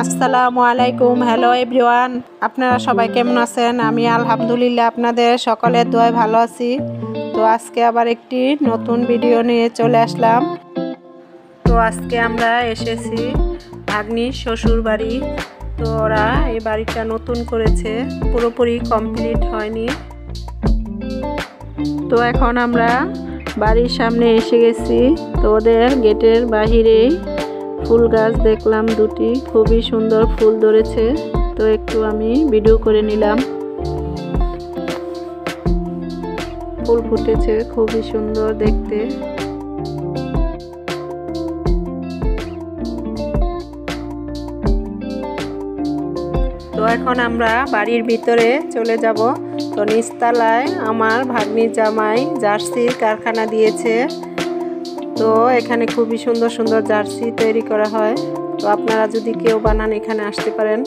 আসসালামু আলাইকুম। Hello everyone, আপনারা সবাই কেমন আছেন? আমি আলহামদুলিল্লাহ আপনাদের সকলের দোয়ায় ভালো আছি। তো আজকে আবার একটি নতুন ভিডিও নিয়ে চলে আসলাম। তো আজকে আমরা এসেছি ভাগ্নির শ্বশুর বাড়ি। তো ওরা এই বাড়িটা নতুন করেছে, পুরোপুরি কমপ্লিট হয়নি। তো এখন আমরা বাড়ির সামনে এসে গেছি। তো ওদের গেটের বাহিরেই ফুল গাছ দেখলাম দুটি, খুবই সুন্দর ফুল ধরেছে। তো একটু আমি ভিডিও করে নিলাম। ফুল ফুটেছে, খুবই সুন্দর দেখতে। তো এখন আমরা বাড়ির ভিতরে চলে যাব। তো নিচতলায় আমার ভাগ্নির জামাই জার্সির কারখানা দিয়েছে। তো এখানে খুবই সুন্দর সুন্দর জার্সি তৈরি করা হয়। তো আপনারা যদি কেউ বানান এখানে আসতে পারেন।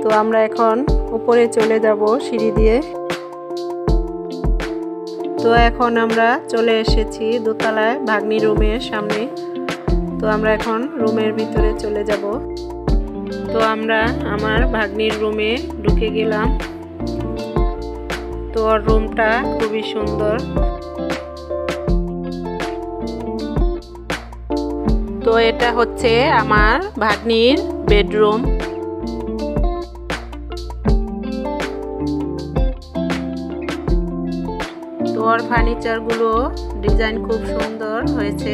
তো আমরা এখন উপরে চলে যাব সিঁড়ি দিয়ে। তো এখন আমরা চলে এসেছি দোতলায় ভাগ্নির রুমের সামনে। তো আমরা এখন রুমের ভিতরে চলে যাব। তো আমরা আমার ভাগ্নির রুমে ঢুকে গেলাম। তো ওর রুমটা খুবই সুন্দর। তো এটা হচ্ছে আমার ভাগ্নির বেডরুম। তো ওর ফার্নিচারগুলো ডিজাইন খুব সুন্দর হয়েছে।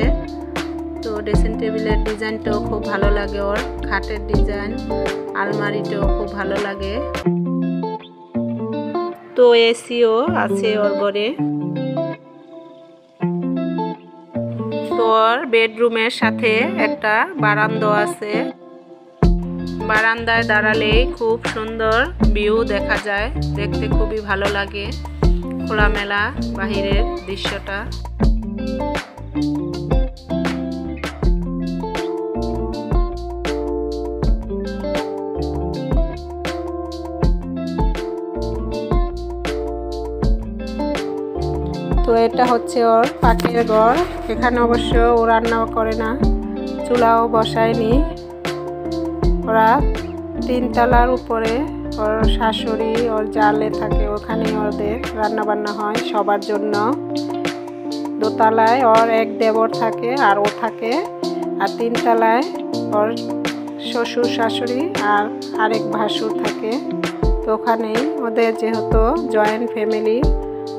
তো ড্রেসিং টেবিলের ডিজাইনটাও খুব ভালো লাগে, ওর খাটের ডিজাইন, আলমারিটাও খুব ভালো লাগে। তো এসিও আছে ওর ঘরে। তোর বেডরুমের সাথে একটা বারান্দা আছে। বারান্দায় দাঁড়ালেই খুব সুন্দর ভিউ দেখা যায়, দেখতে খুবই ভালো লাগে খোলামেলা বাহিরের দৃশ্যটা। তো এটা হচ্ছে ওর পাখির ঘর। এখানে অবশ্য ও রান্নাও করে না, চুলাও বসায়নি। ওরা 3 তলার উপরে ওর শাশুড়ি ওর জালে থাকে, ওখানে ওদের রান্না বান্না হয় সবার জন্য। দোতলায় ওর এক দেবর থাকে আর ও থাকে, আর 3 তলায় ওর শ্বশুর শাশুড়ি আর আরেক ভাসুর থাকে। তো ওখানেই ওদের যেহেতু জয়েন্ট ফ্যামিলি,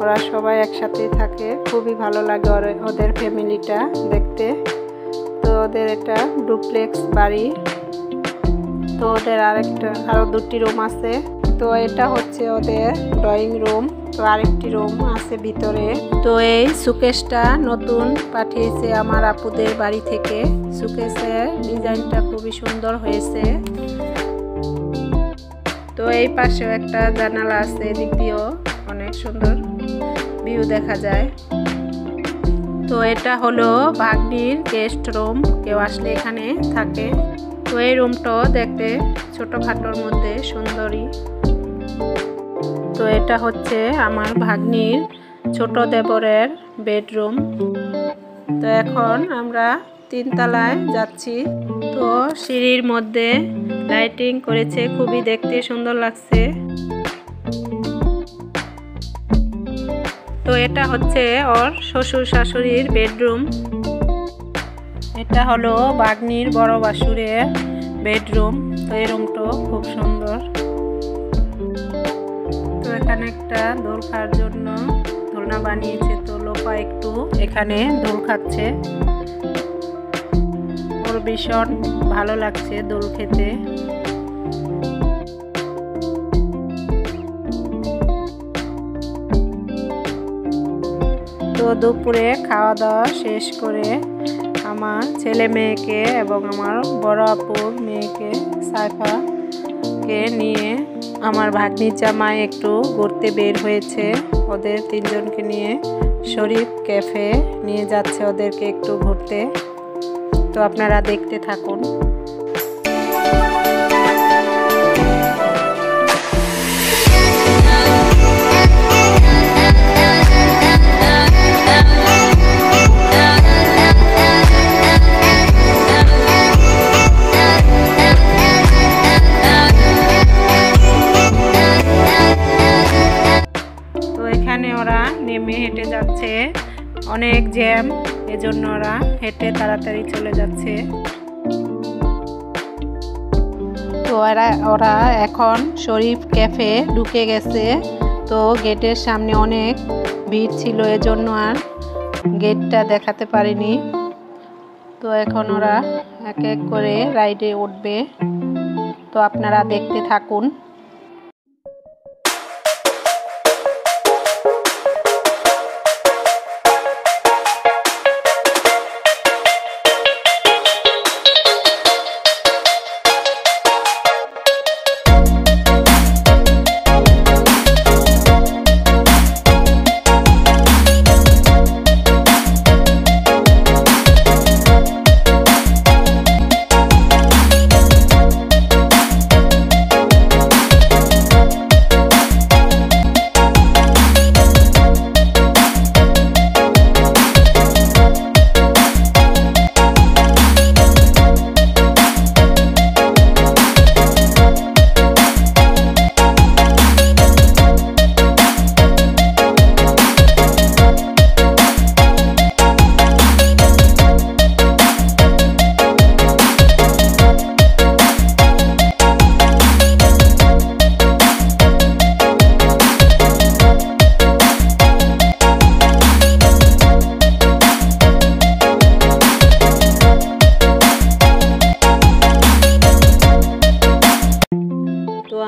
ওরা সবাই একসাথেই থাকে। খুবই ভালো লাগে ওদের ফ্যামিলিটা দেখতে। তো ওদের এটা ডুপ্লেক্স বাড়ি। তো ওদের আরো 2টি রুম আছে। তো এটা হচ্ছে ওদের ড্রয়িং রুম। তো আরেকটি রুম আছে ভিতরে। তো এই সুকেশটা নতুন পাঠিয়েছে আমার আপুদের বাড়ি থেকে। সুকেশের ডিজাইনটা খুবই সুন্দর হয়েছে। তো এই পাশেও একটা জানালা আছে, এদিক দিয়েও অনেক সুন্দর ভিউ দেখা যায়। তো এটা হলো ভাগ্নির গেস্ট রুম, কেউ আসলে এখানে থাকে। তো এই রুমটাও দেখতে ছোটখাটোর মধ্যে সুন্দরী। তো এটা হচ্ছে আমার ভাগ্নির ছোট দেবরের বেডরুম। তো এখন আমরা 3 তলায় যাচ্ছি। তো সিঁড়ির মধ্যে লাইটিং করেছে, খুবই দেখতে সুন্দর লাগছে। তো এটা হচ্ছে ওর শ্বশুর শাশুড়ির বেডরুম। এটা হলো ভাগ্নির বড় ভাসুরের বেডরুম। তো এই রুমটাও খুব সুন্দর। তো এখানে একটা দোল খাওয়ার জন্য দোলনা বানিয়েছে। তো লোপা একটু এখানে দোল খাচ্ছে, ওর ভীষণ ভালো লাগছে দোল খেতে। তো দুপুরে খাওয়া দাওয়া শেষ করে আমার ছেলে মেয়েকে এবং আমার বড় আপুর মেয়েকে সাইফাকে নিয়ে আমার ভাগ্নির জামাই একটু ঘুরতে বের হয়েছে। ওদের 3 জনকে নিয়ে শরীফ ক্যাফে নিয়ে যাচ্ছে ওদেরকে একটু ঘুরতে। তো আপনারা দেখতে থাকুন। অনেক জ্যাম, এজন্য ওরা হেঁটে তাড়াতাড়ি চলে যাচ্ছে। তো ওরা এখন শরীফ ক্যাফে ঢুকে গেছে। তো গেটের সামনে অনেক ভিড় ছিল, এজন্য আর গেটটা দেখাতে পারিনি। তো এখন ওরা এক এক করে রাইডে উঠবে, তো আপনারা দেখতে থাকুন।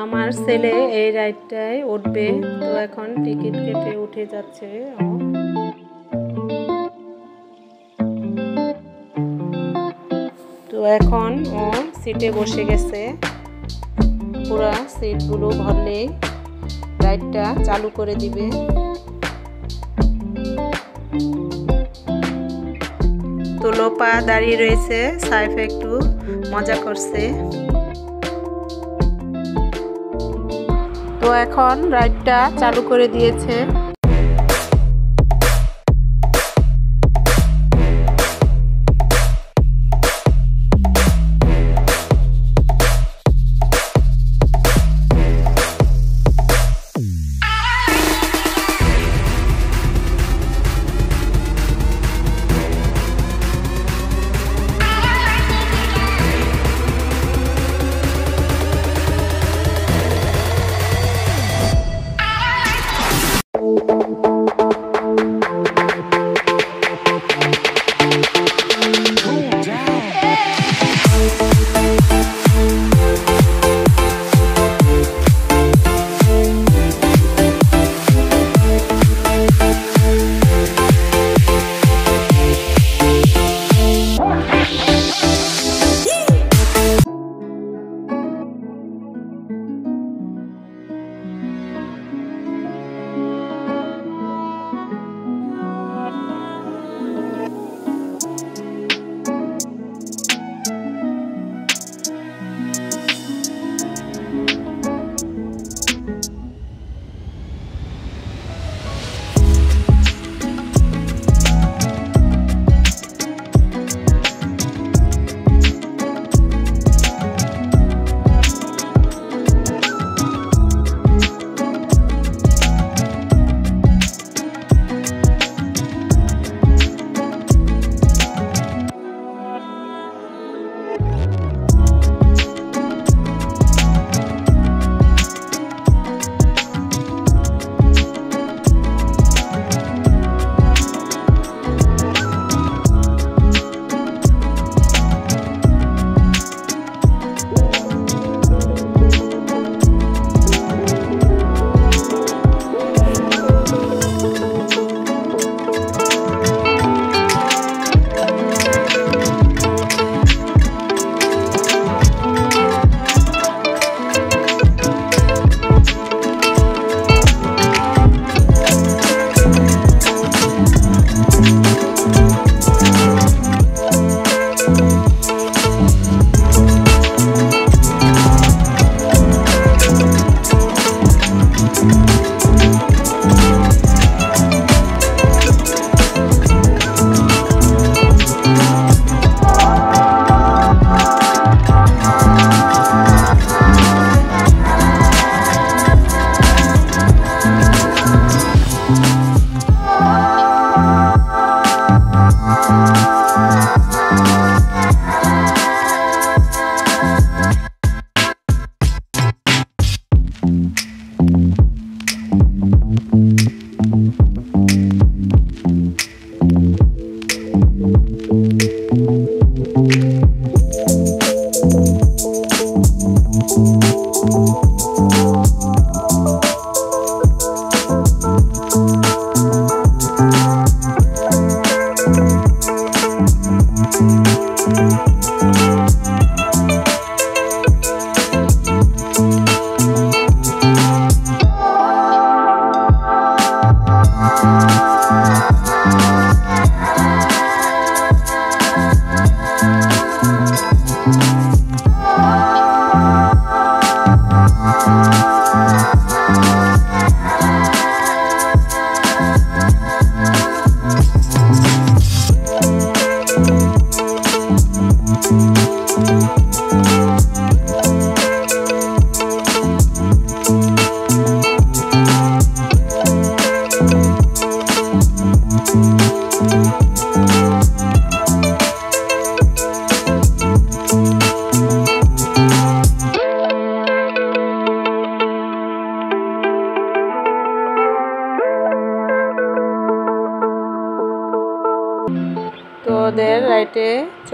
আমার ছেলে এই রাইডটায় উঠবে, তো এখন টিকিট কেটে উঠে যাচ্ছে। তো এখন ও সিটে বসে গেছে। পুরো সিটগুলো ভরলেই রাইডটা চালু করে দিবে। তো লোপা দাঁড়িয়ে রয়েছে, সাইফ একটু মজা করছে। তো এখন রাইডটা চালু করে দিয়েছে।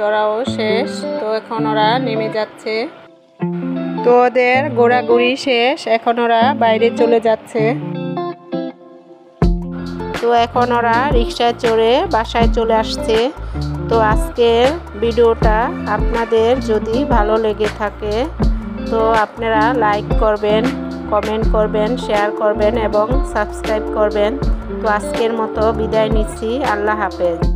চড়াও শেষ। তো এখন ওরা নেমে যাচ্ছে। তো ওদের ঘোরাঘুরি শেষ, এখন ওরা বাইরে চলে যাচ্ছে। তো এখন ওরা রিকশায় চড়ে বাসায় চলে আসছে। তো আজকের ভিডিওটা আপনাদের যদি ভালো লেগে থাকে তো আপনারা লাইক করবেন, কমেন্ট করবেন, শেয়ার করবেন এবং সাবস্ক্রাইব করবেন। তো আজকের মতো বিদায় নিচ্ছি। আল্লাহ হাফেজ।